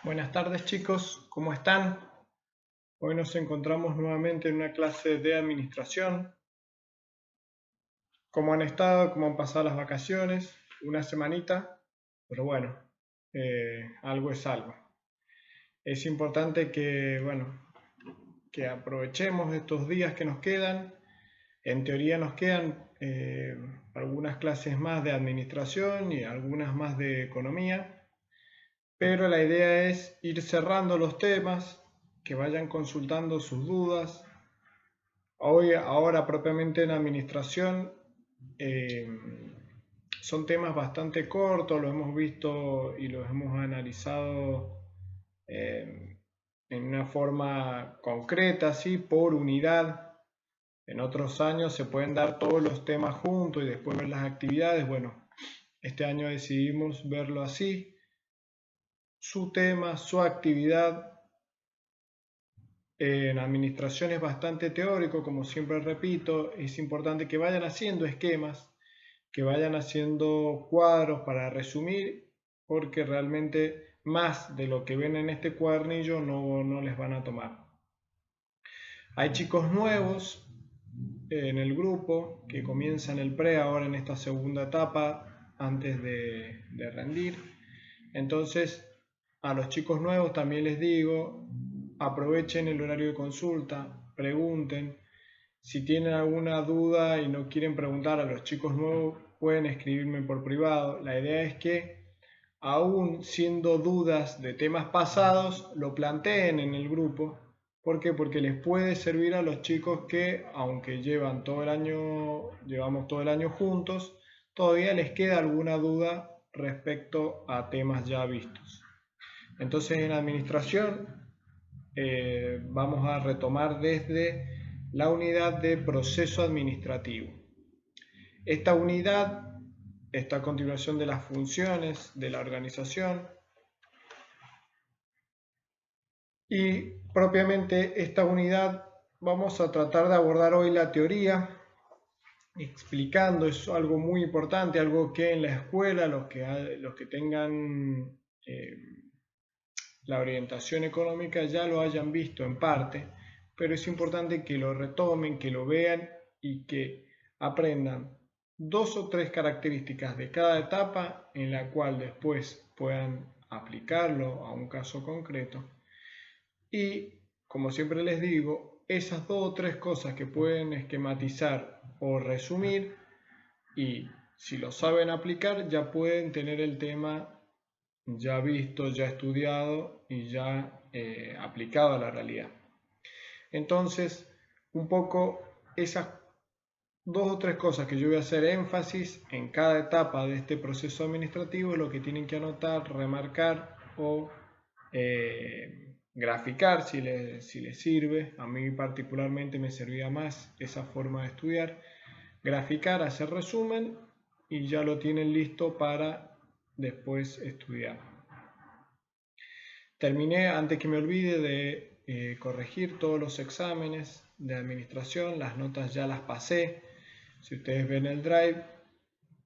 Buenas tardes chicos, ¿cómo están? Hoy nos encontramos nuevamente en una clase de administración. ¿Cómo han estado? ¿Cómo han pasado las vacaciones? Una semanita, pero bueno, algo es algo. Es importante que aprovechemos estos días que nos quedan. En teoría nos quedan algunas clases más de administración y algunas más de economía. Pero la idea es ir cerrando los temas, que vayan consultando sus dudas. Ahora propiamente en administración eh, son temas bastante cortos, lo hemos visto y los hemos analizado eh, en una forma concreta, ¿sí? Por unidad. En otros años se pueden dar todos los temas juntos y después ver las actividades. Bueno, este año decidimos verlo así. Su tema, su actividad. En administración es bastante teórico, como siempre repito, es importante que vayan haciendo esquemas, que vayan haciendo cuadros para resumir, porque realmente más de lo que ven en este cuadernillo no les van a tomar. Hay chicos nuevos en el grupo que comienzan el pre ahora en esta segunda etapa antes de rendir. Entonces, a los chicos nuevos también les digo, aprovechen el horario de consulta, pregunten. Si tienen alguna duda y no quieren preguntar a los chicos nuevos, pueden escribirme por privado. La idea es que, aún siendo dudas de temas pasados, lo planteen en el grupo. ¿Por qué? Porque les puede servir a los chicos que, aunque llevamos todo el año juntos, todavía les queda alguna duda respecto a temas ya vistos. Entonces, en administración vamos a retomar desde la unidad de proceso administrativo. Esta unidad está a continuación de las funciones de la organización y propiamente esta unidad vamos a tratar de abordar hoy la teoría, explicando, es algo muy importante, algo que en la escuela los que tengan la orientación económica ya lo hayan visto en parte, pero es importante que lo retomen, que lo vean y que aprendan dos o tres características de cada etapa en la cual después puedan aplicarlo a un caso concreto. Y, como siempre les digo, esas dos o tres cosas que pueden esquematizar o resumir, y si lo saben aplicar, ya pueden tener el tema ya visto, ya estudiado y ya aplicado a la realidad. Entonces, un poco esas dos o tres cosas que yo voy a hacer énfasis en cada etapa de este proceso administrativo es lo que tienen que anotar, remarcar o graficar si les sirve. A mí particularmente me servía más esa forma de estudiar. Graficar, hacer resumen y ya lo tienen listo para después estudiar. Terminé, antes que me olvide, de corregir todos los exámenes de administración, las notas ya las pasé. Si ustedes ven el Drive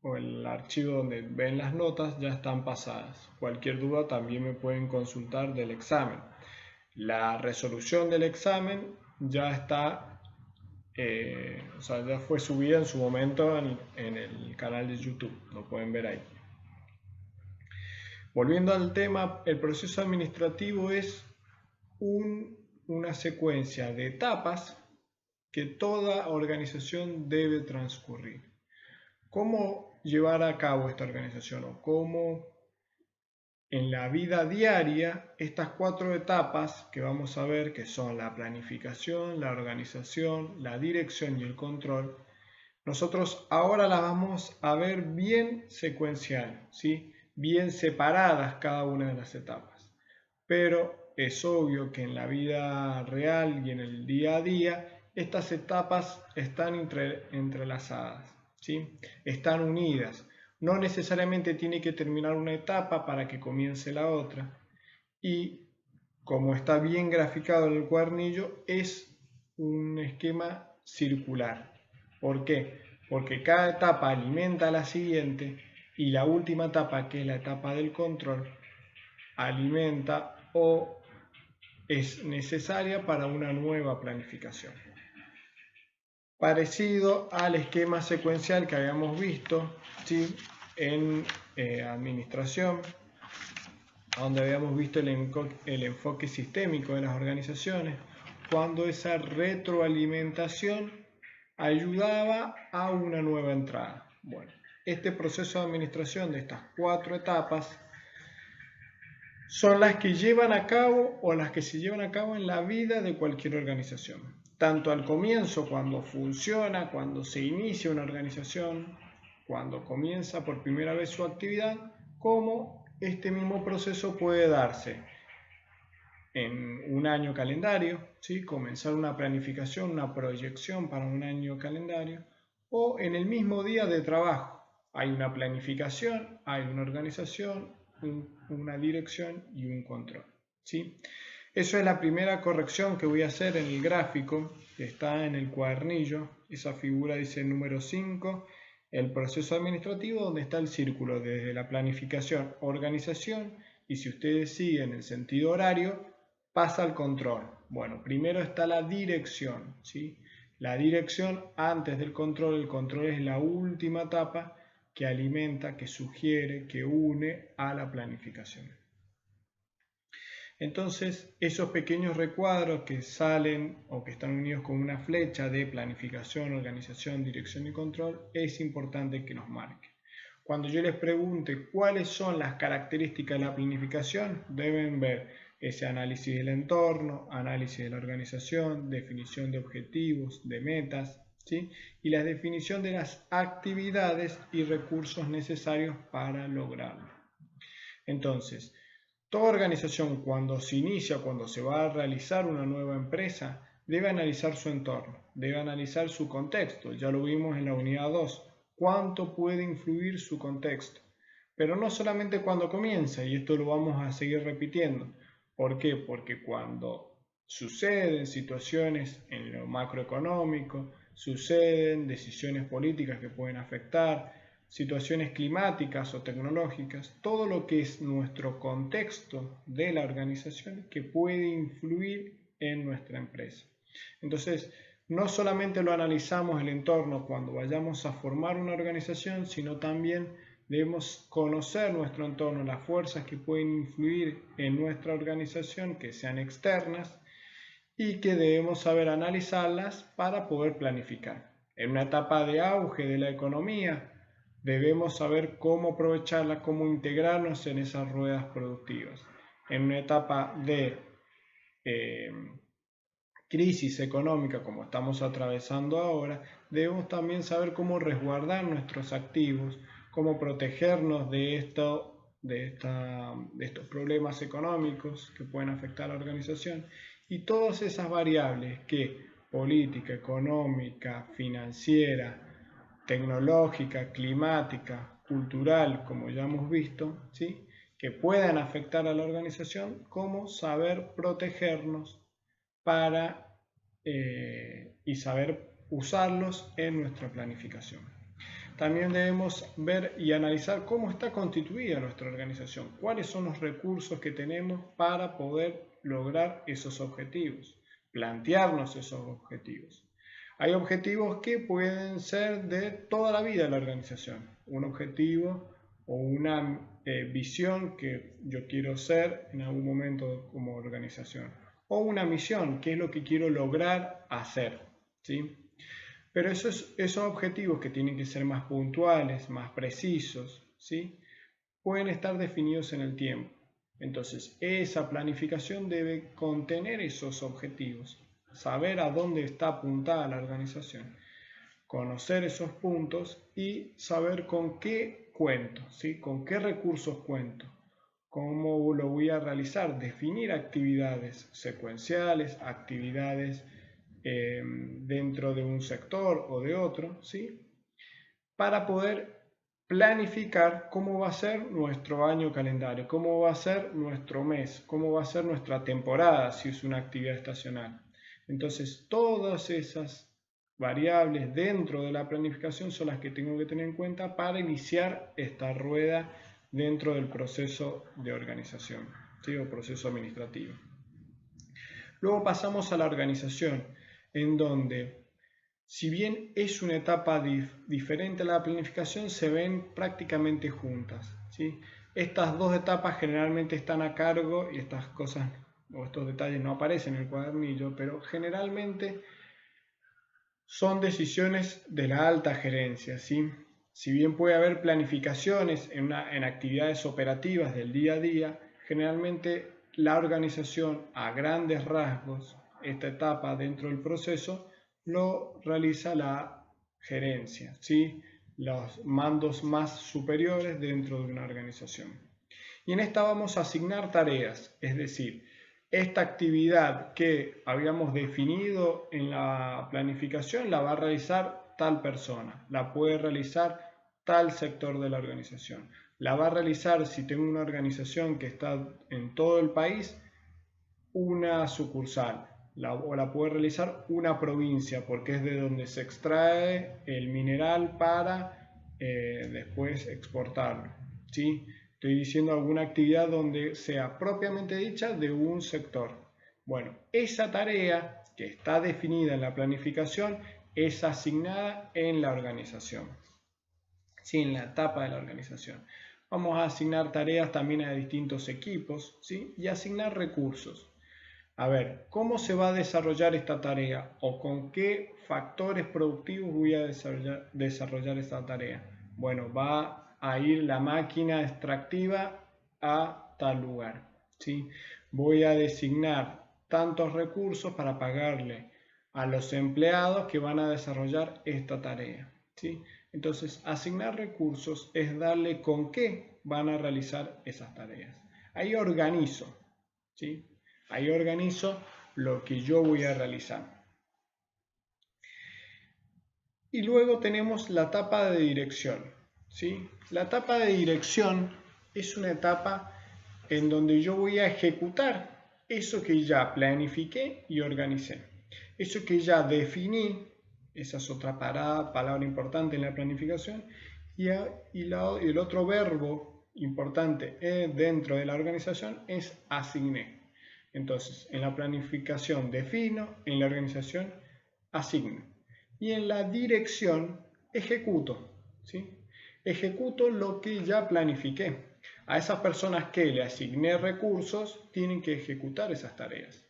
o el archivo donde ven las notas, ya están pasadas. Cualquier duda también me pueden consultar del examen. La resolución del examen ya está, ya fue subida en su momento en el canal de YouTube, lo pueden ver ahí. Volviendo al tema, el proceso administrativo es una secuencia de etapas que toda organización debe transcurrir. ¿Cómo llevar a cabo esta organización o cómo en la vida diaria estas cuatro etapas que vamos a ver, que son la planificación, la organización, la dirección y el control, nosotros ahora las vamos a ver bien secuencial, ¿sí? Bien separadas cada una de las etapas. Pero es obvio que en la vida real y en el día a día estas etapas están entrelazadas, ¿sí? Están unidas. No necesariamente tiene que terminar una etapa para que comience la otra. Y como está bien graficado en el cuadernillo, es un esquema circular. ¿Por qué? Porque cada etapa alimenta a la siguiente y la última etapa, que es la etapa del control, alimenta o es necesaria para una nueva planificación. Parecido al esquema secuencial que habíamos visto, ¿sí?, en administración, donde habíamos visto el enfoque sistémico de las organizaciones, cuando esa retroalimentación ayudaba a una nueva entrada. Bueno, este proceso de administración de estas 4 etapas son las que llevan a cabo o las que se llevan a cabo en la vida de cualquier organización. Tanto al comienzo, cuando funciona, cuando se inicia una organización, cuando comienza por primera vez su actividad, como este mismo proceso puede darse en un año calendario, ¿sí?, comenzar una planificación, una proyección para un año calendario, o en el mismo día de trabajo. Hay una planificación, hay una organización, una dirección y un control, ¿sí? Eso es la primera corrección que voy a hacer en el gráfico, que está en el cuadernillo. Esa figura dice número 5, el proceso administrativo, donde está el círculo desde la planificación, organización, y si ustedes siguen el sentido horario, pasa al control. Bueno, primero está la dirección, ¿sí? La dirección antes del control. El control es la última etapa que alimenta, que sugiere, que une a la planificación. Entonces, esos pequeños recuadros que salen o que están unidos con una flecha de planificación, organización, dirección y control, es importante que nos marquen. Cuando yo les pregunte cuáles son las características de la planificación, deben ver ese análisis del entorno, análisis de la organización, definición de objetivos, de metas, ¿sí?, y la definición de las actividades y recursos necesarios para lograrlo. Entonces, toda organización, cuando se inicia, cuando se va a realizar una nueva empresa, debe analizar su entorno, debe analizar su contexto. Ya lo vimos en la unidad 2, cuánto puede influir su contexto. Pero no solamente cuando comienza, y esto lo vamos a seguir repitiendo. ¿Por qué? Porque cuando suceden situaciones en lo macroeconómico, suceden decisiones políticas que pueden afectar, situaciones climáticas o tecnológicas, todo lo que es nuestro contexto de la organización que puede influir en nuestra empresa. Entonces, no solamente lo analizamos el entorno cuando vayamos a formar una organización, sino también debemos conocer nuestro entorno, las fuerzas que pueden influir en nuestra organización, que sean externas, y que debemos saber analizarlas para poder planificar. En una etapa de auge de la economía, debemos saber cómo aprovecharla, cómo integrarnos en esas ruedas productivas. En una etapa de crisis económica como estamos atravesando ahora, debemos también saber cómo resguardar nuestros activos, cómo protegernos de estos problemas económicos que pueden afectar a la organización, y todas esas variables que política, económica, financiera, tecnológica, climática, cultural, como ya hemos visto, ¿sí?, que puedan afectar a la organización, cómo saber protegernos y saber usarlos en nuestra planificación. También debemos ver y analizar cómo está constituida nuestra organización, cuáles son los recursos que tenemos para poder lograr esos objetivos, plantearnos esos objetivos. Hay objetivos que pueden ser de toda la vida de la organización, un objetivo o una visión que yo quiero ser en algún momento como organización, o una misión, que es lo que quiero lograr hacer, ¿sí? Pero esos objetivos que tienen que ser más puntuales, más precisos, ¿sí?, pueden estar definidos en el tiempo. Entonces, esa planificación debe contener esos objetivos, saber a dónde está apuntada la organización, conocer esos puntos y saber con qué cuento, ¿sí?, con qué recursos cuento, cómo lo voy a realizar, definir actividades secuenciales, actividades dentro de un sector o de otro, ¿sí?, para poder planificar cómo va a ser nuestro año calendario, cómo va a ser nuestro mes, cómo va a ser nuestra temporada si es una actividad estacional. Entonces, todas esas variables dentro de la planificación son las que tengo que tener en cuenta para iniciar esta rueda dentro del proceso de organización. ¿sí? O proceso administrativo. Luego pasamos a la organización, en donde, si bien es una etapa diferente a la planificación, se ven prácticamente juntas, ¿sí? Estas dos etapas generalmente están a cargo, y estas cosas o estos detalles no aparecen en el cuadernillo, pero generalmente son decisiones de la alta gerencia, ¿sí? Si bien puede haber planificaciones en actividades operativas del día a día, generalmente la organización a grandes rasgos, esta etapa dentro del proceso, lo realiza la gerencia, ¿sí? Los mandos más superiores dentro de una organización. Y en esta vamos a asignar tareas, es decir, esta actividad que habíamos definido en la planificación la va a realizar tal persona, la puede realizar tal sector de la organización, la va a realizar, si tengo una organización que está en todo el país, una sucursal, o la puede realizar una provincia, porque es de donde se extrae el mineral para después exportarlo, ¿sí? Estoy diciendo alguna actividad donde sea propiamente dicha de un sector. Bueno, esa tarea que está definida en la planificación es asignada en la organización, ¿sí? En la etapa de la organización. Vamos a asignar tareas también a distintos equipos, ¿sí? Y asignar recursos. A ver, ¿cómo se va a desarrollar esta tarea? ¿O con qué factores productivos voy a desarrollar esta tarea? Bueno, va a ir la máquina extractiva a tal lugar, ¿sí? Voy a designar tantos recursos para pagarle a los empleados que van a desarrollar esta tarea, ¿sí? Entonces, asignar recursos es darle con qué van a realizar esas tareas. Ahí organizo, ¿sí? Ahí organizo lo que yo voy a realizar. Y luego tenemos la etapa de dirección, ¿sí? La etapa de dirección es una etapa en donde yo voy a ejecutar eso que ya planifiqué y organicé. Eso que ya definí, esa es otra palabra importante en la planificación, y el otro verbo importante dentro de la organización es asigné. Entonces, en la planificación defino, en la organización asigno. Y en la dirección ejecuto, ¿sí? Ejecuto lo que ya planifiqué. A esas personas que le asigné recursos tienen que ejecutar esas tareas.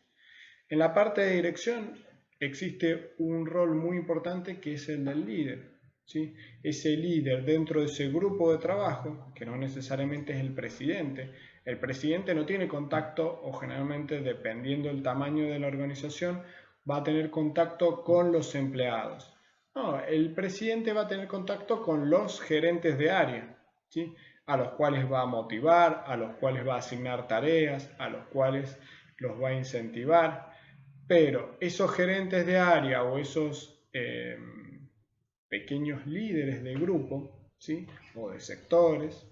En la parte de dirección existe un rol muy importante que es el del líder, ¿sí? Ese líder dentro de ese grupo de trabajo, que no necesariamente es el presidente. El presidente no tiene contacto, o generalmente, dependiendo del tamaño de la organización, va a tener contacto con los empleados. No, el presidente va a tener contacto con los gerentes de área, ¿sí? A los cuales va a motivar, a los cuales va a asignar tareas, a los cuales los va a incentivar. Pero esos gerentes de área o esos pequeños líderes de grupo, ¿sí? O de sectores,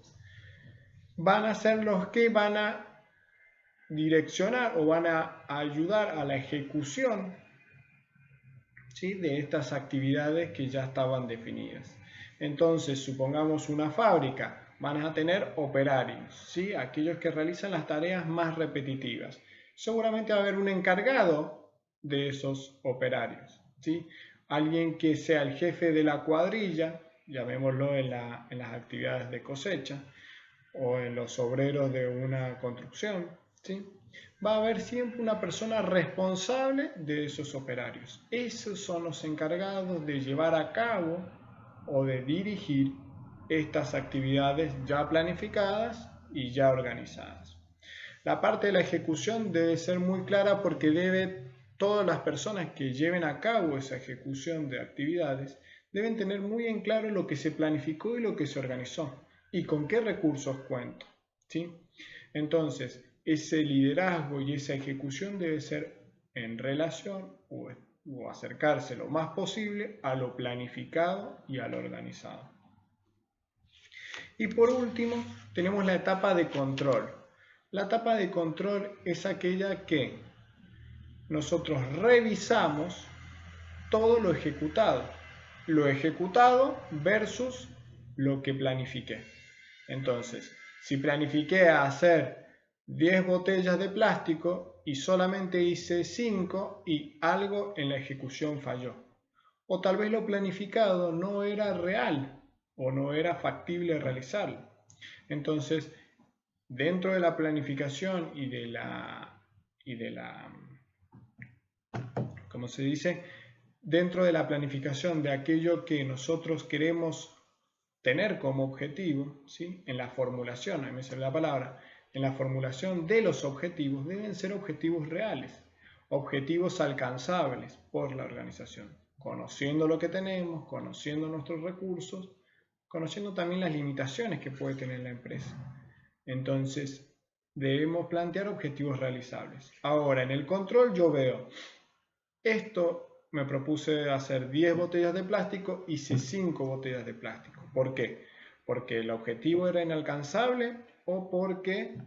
van a ser los que van a direccionar o van a ayudar a la ejecución, ¿sí? De estas actividades que ya estaban definidas. Entonces, supongamos una fábrica, van a tener operarios, ¿sí? Aquellos que realizan las tareas más repetitivas. Seguramente va a haber un encargado de esos operarios, ¿sí? Alguien que sea el jefe de la cuadrilla, llamémoslo en las actividades de cosecha, o en los obreros de una construcción, ¿sí? Va a haber siempre una persona responsable de esos operarios. Esos son los encargados de llevar a cabo o de dirigir estas actividades ya planificadas y ya organizadas. La parte de la ejecución debe ser muy clara, porque todas las personas que lleven a cabo esa ejecución de actividades deben tener muy en claro lo que se planificó y lo que se organizó y con qué recursos cuento, ¿sí? Entonces, ese liderazgo y esa ejecución debe ser en relación o acercarse lo más posible a lo planificado y a lo organizado. Y por último, tenemos la etapa de control. La etapa de control es aquella que nosotros revisamos todo lo ejecutado versus lo que planifiqué. Entonces, si planifiqué hacer 10 botellas de plástico y solamente hice 5 y algo en la ejecución falló. O tal vez lo planificado no era real o no era factible realizarlo. Entonces, dentro de la planificación y de la, ¿cómo se dice? Dentro de la planificación de aquello que nosotros queremos tener como objetivo, ¿sí? En la formulación, a mí me sale la palabra, en la formulación de los objetivos deben ser objetivos reales, objetivos alcanzables por la organización, conociendo lo que tenemos, conociendo nuestros recursos, conociendo también las limitaciones que puede tener la empresa. Entonces, debemos plantear objetivos realizables. Ahora, en el control yo veo, esto me propuse hacer 10 botellas de plástico, hice 5 botellas de plástico. ¿Por qué? Porque el objetivo era inalcanzable o porque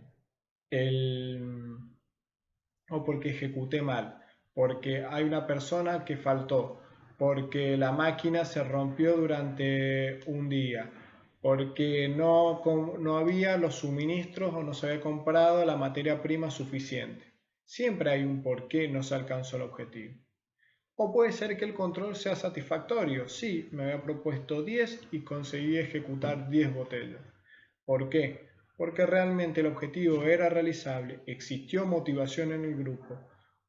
ejecuté mal, porque hay una persona que faltó, porque la máquina se rompió durante un día, porque no había los suministros o no se había comprado la materia prima suficiente. Siempre hay un por qué no se alcanzó el objetivo. O puede ser que el control sea satisfactorio. Sí, me había propuesto 10 y conseguí ejecutar 10 botellas. ¿Por qué? Porque realmente el objetivo era realizable, existió motivación en el grupo,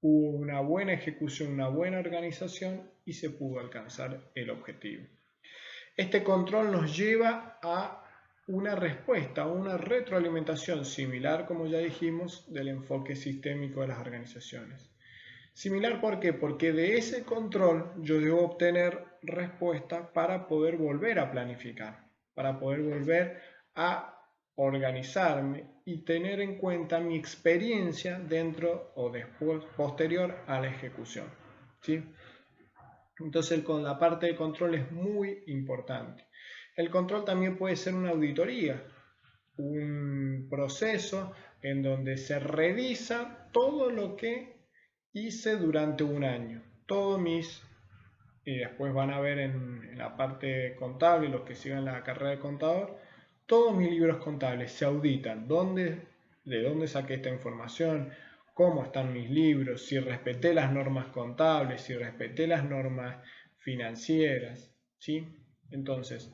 hubo una buena ejecución, una buena organización y se pudo alcanzar el objetivo. Este control nos lleva a una respuesta, a una retroalimentación similar, como ya dijimos, del enfoque sistémico de las organizaciones. Similar, ¿por qué? Porque de ese control yo debo obtener respuesta para poder volver a planificar, para poder volver a organizarme y tener en cuenta mi experiencia dentro o después, posterior a la ejecución, ¿sí? Entonces con la parte de control es muy importante. El control también puede ser una auditoría, un proceso en donde se revisa todo lo que hice durante un año. Y después van a ver en la parte contable, los que sigan la carrera de contador, todos mis libros contables se auditan. ¿De dónde saqué esta información? ¿Cómo están mis libros? Si respeté las normas contables, si respeté las normas financieras, ¿sí? Entonces,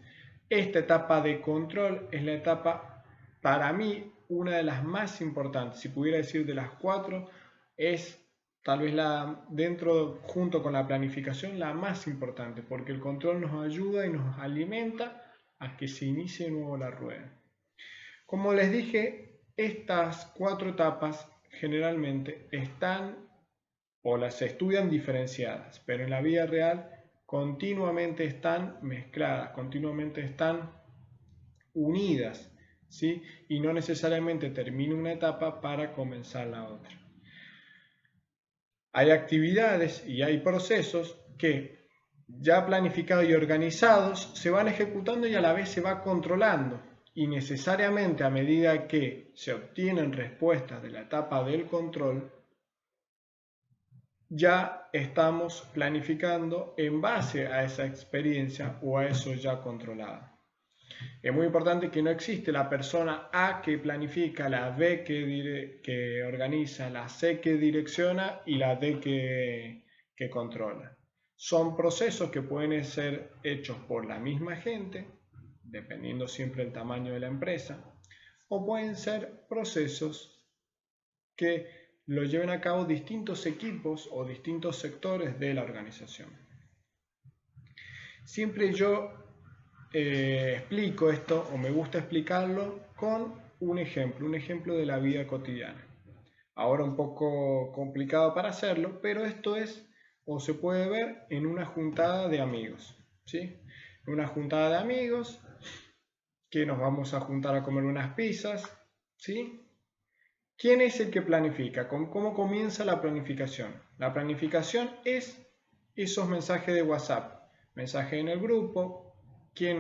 esta etapa de control es la etapa, para mí, una de las más importantes. Si pudiera decir de las 4, es tal vez junto con la planificación, la más importante, porque el control nos ayuda y nos alimenta a que se inicie de nuevo la rueda. Como les dije, estas 4 etapas generalmente están o las estudian diferenciadas, pero en la vida real continuamente están mezcladas, continuamente están unidas, ¿sí? Y no necesariamente termina una etapa para comenzar la otra. Hay actividades y hay procesos que ya planificados y organizados se van ejecutando y a la vez se va controlando. Y necesariamente a medida que se obtienen respuestas de la etapa del control, ya estamos planificando en base a esa experiencia o a eso ya controlado. Es muy importante que no existe la persona A que planifica, la B que organiza, la C que direcciona y la D que controla. Son procesos que pueden ser hechos por la misma gente, dependiendo siempre del tamaño de la empresa, o pueden ser procesos que lo lleven a cabo distintos equipos o distintos sectores de la organización. Siempre yo explico esto, o me gusta explicarlo, con un ejemplo de la vida cotidiana. Ahora un poco complicado para hacerlo, pero esto es, o se puede ver en una juntada de amigos, ¿sí? Una juntada de amigos que nos vamos a juntar a comer unas pizzas, ¿sí? ¿Quién es el que planifica? ¿Cómo comienza la planificación? La planificación es esos mensajes de WhatsApp, mensajes en el grupo,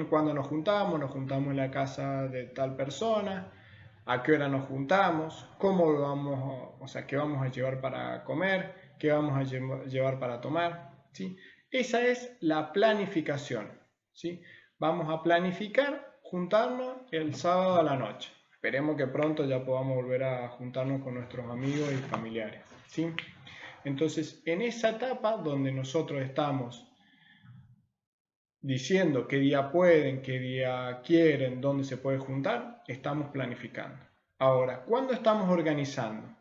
cuando nos juntamos en la casa de tal persona, a qué hora nos juntamos, qué vamos a llevar para comer, qué vamos a llevar para tomar, ¿sí? Esa es la planificación, ¿sí? Vamos a planificar juntarnos el sábado a la noche. esperemos que pronto ya podamos volver a juntarnos con nuestros amigos y familiares, ¿sí? Entonces, en esa etapa donde nosotros estamos diciendo qué día pueden, qué día quieren, dónde se puede juntar, estamos planificando. Ahora, ¿cuándo estamos organizando?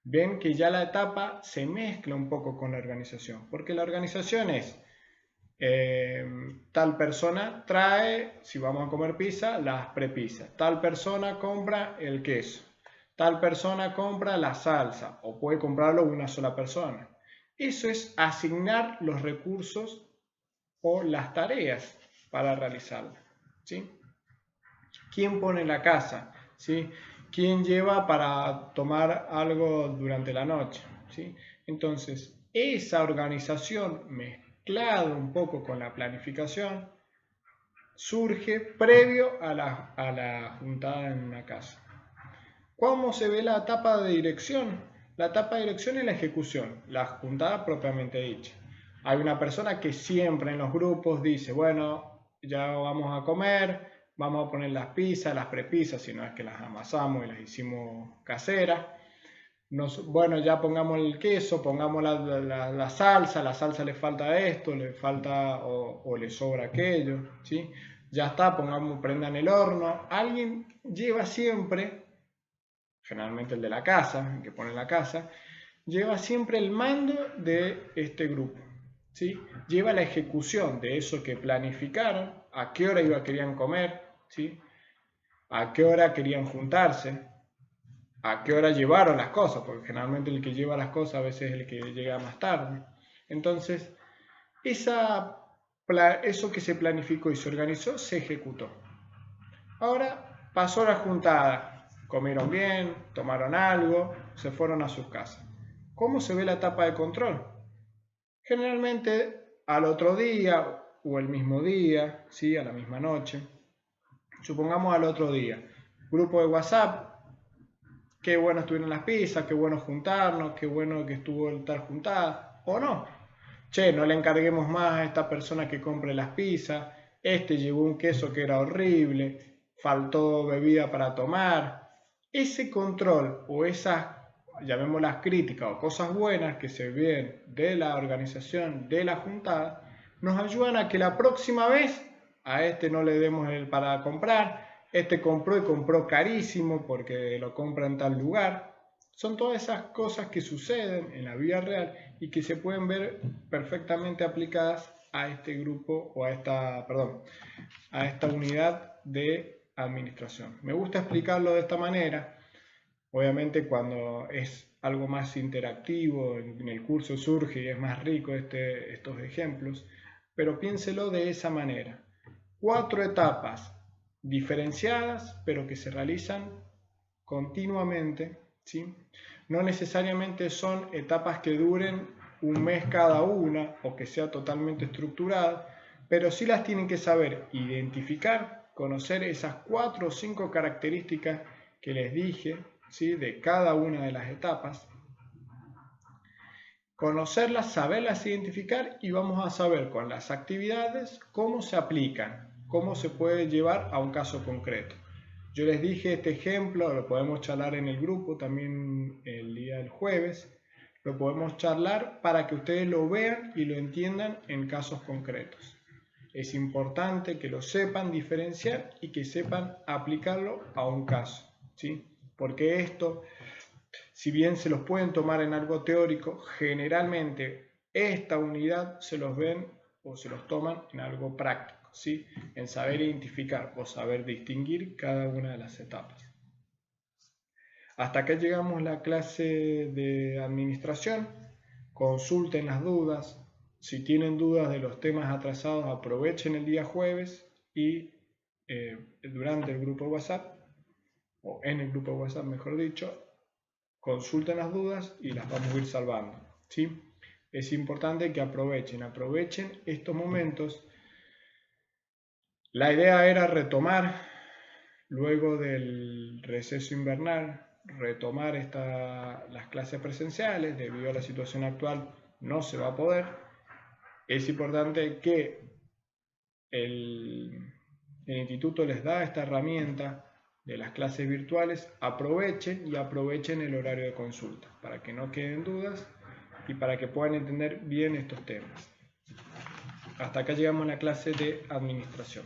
Ven que ya la etapa se mezcla un poco con la organización, porque la organización es tal persona trae, si vamos a comer pizza, las prepizzas, tal persona compra el queso, tal persona compra la salsa, o puede comprarlo una sola persona. Eso es asignar los recursos o las tareas para realizarla, ¿sí? ¿Quién pone la casa? ¿Sí? ¿Quién lleva para tomar algo durante la noche? ¿Sí? Entonces, esa organización mezclada un poco con la planificación surge previo a la juntada en una casa. ¿Cómo se ve la etapa de dirección? La etapa de dirección es la ejecución, la juntada propiamente dicha. Hay una persona que siempre en los grupos dice, bueno, ya vamos a comer, vamos a poner las pizzas, las prepizzas, si no es que las amasamos y las hicimos caseras. Bueno, ya pongamos el queso, pongamos la salsa le falta esto, le falta o le sobra aquello, ¿sí? Ya está, prendan el horno. Alguien lleva siempre, generalmente el de la casa, el que pone la casa, lleva siempre el mando de este grupo, ¿sí? Lleva la ejecución de eso que planificaron, a qué hora querían comer, ¿sí? A qué hora querían juntarse, a qué hora llevaron las cosas, porque generalmente el que lleva las cosas a veces es el que llega más tarde. Entonces, eso que se planificó y se organizó se ejecutó. Ahora pasó la juntada, comieron bien, tomaron algo, se fueron a sus casas. ¿Cómo se ve la etapa de control? Generalmente al otro día o el mismo día, ¿sí? A la misma noche. Supongamos al otro día, grupo de WhatsApp, qué bueno estuvieron las pizzas, qué bueno juntarnos, qué bueno que estuvo el tal juntada, o no. Che, no le encarguemos más a esta persona que compre las pizzas, este llevó un queso que era horrible, faltó bebida para tomar. Ese control o esas, llamémoslas críticas o cosas buenas que se ven de la organización de la juntada, nos ayudan a que la próxima vez a este no le demos el para comprar, este compró y compró carísimo porque lo compra en tal lugar. Son todas esas cosas que suceden en la vida real y que se pueden ver perfectamente aplicadas a este grupo o a esta unidad de administración. Me gusta explicarlo de esta manera. Obviamente cuando es algo más interactivo, en el curso surge y es más rico estos ejemplos, pero piénselo de esa manera. 4 etapas diferenciadas, pero que se realizan continuamente, ¿sí? No necesariamente son etapas que duren un mes cada una o que sea totalmente estructurada, pero sí las tienen que saber identificar, conocer esas 4 o 5 características que les dije, ¿sí? De cada una de las etapas, conocerlas, saberlas identificar y vamos a saber con las actividades cómo se aplican, cómo se puede llevar a un caso concreto. Yo les dije este ejemplo, lo podemos charlar en el grupo también el día del jueves, lo podemos charlar para que ustedes lo vean y lo entiendan en casos concretos. Es importante que lo sepan diferenciar y que sepan aplicarlo a un caso, ¿sí? Porque esto, si bien se los pueden tomar en algo teórico, generalmente esta unidad se los ven o se los toman en algo práctico, ¿sí? En saber identificar o saber distinguir cada una de las etapas. Hasta acá llegamos a la clase de administración. Consulten las dudas. Si tienen dudas de los temas atrasados, aprovechen el día jueves y durante el grupo WhatsApp, o en el grupo WhatsApp mejor dicho, consulten las dudas y las vamos a ir salvando, ¿sí? Es importante que aprovechen estos momentos. La idea era retomar, luego del receso invernal, retomar las clases presenciales. Debido a la situación actual no se va a poder. Es importante que el instituto les da esta herramienta de las clases virtuales, aprovechen el horario de consulta para que no queden dudas y para que puedan entender bien estos temas. Hasta acá llegamos a la clase de administración.